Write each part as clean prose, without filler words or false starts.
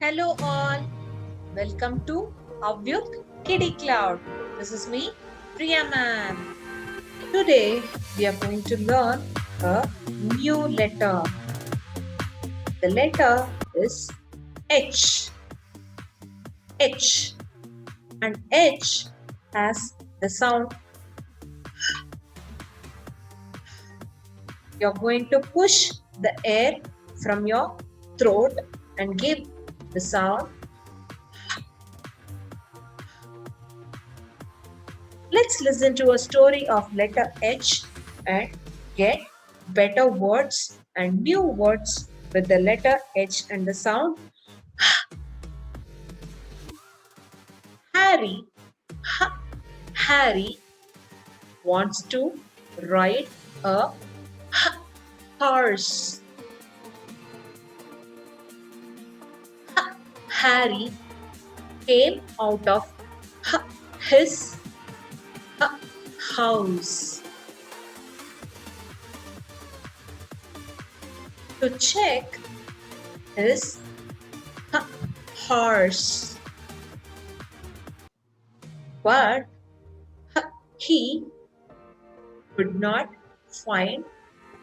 Hello all, welcome to Avyukt Kiddie Cloud. This is me, Priya ma'am. Today we are going to learn a new letter. The letter is H. H. And H has the sound. You're going to push the air from your throat and give the sound. Let's listen to a story of letter H and get better words and new words with the letter H and the sound. Harry, Harry wants to ride a horse. Harry came out of his house to check his horse, but he could not find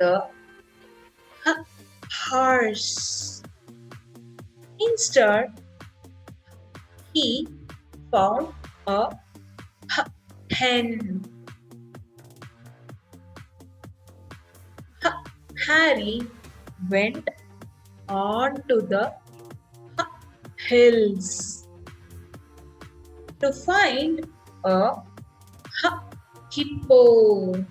the horse. Instead, he found a hen. Harry went on to the hills to find a hippo.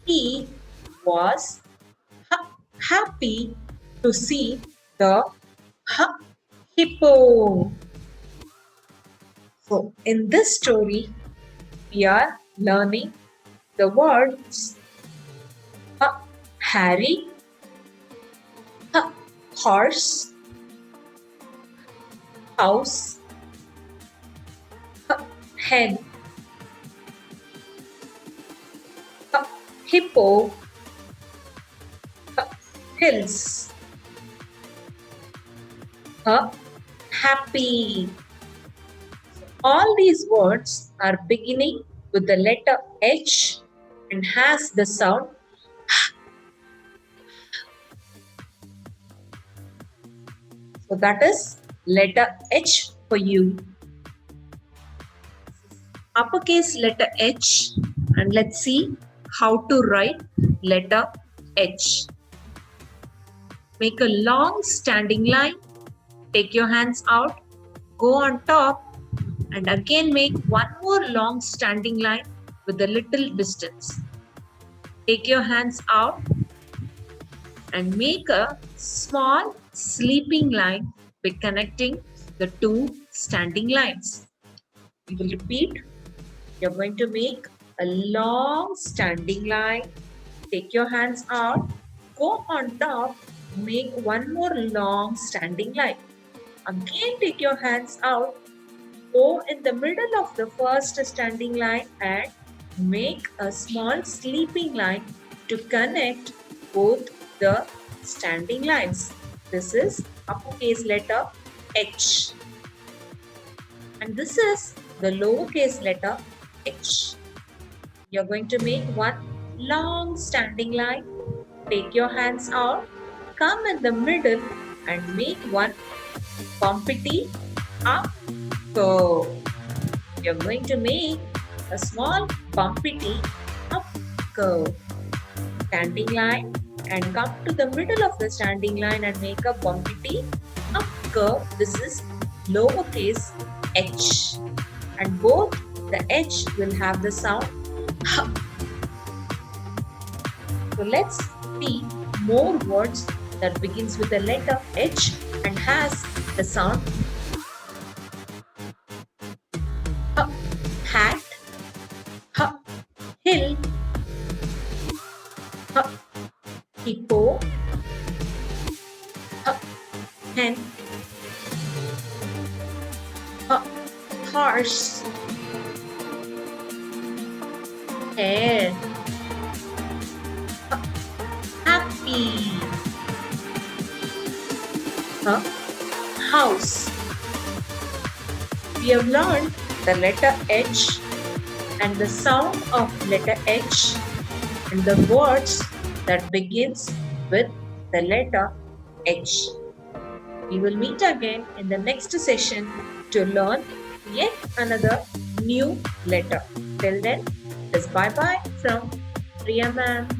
He was happy to see the hippo. So, in this story, we are learning the words Harry, horse, house, hen, hippo, hills, happy. All these words are beginning with the letter H and has the sound. So that is letter H for you. Uppercase letter H, and let's see how to write letter H. Make a long standing line. Take your hands out. Go on top. And again make one more long standing line with a little distance. Take your hands out and make a small sleeping line by connecting the two standing lines. We will repeat. You're going to make a long standing line. Take your hands out. Go on top. Make one more long standing line. Again take your hands out. Go in the middle of the first standing line and make a small sleeping line to connect both the standing lines. This is uppercase letter H. And this is the lowercase letter h. You're going to make one long standing line. Take your hands out, come in the middle and make one bumpity up curve. You're going to make a small bumpity up curve. Standing line and come to the middle of the standing line and make a bumpity up curve. This is lowercase h. And both the h will have the sound h. So let's see more words that begins with the letter h and has the sound hat, hill, hippo, hen, horse, hare, happy, house. We have learned the letter H and the sound of letter H and the words that begins with the letter H. We will meet again in the next session to learn yet another new letter. Till then, it's bye-bye from Priya ma'am.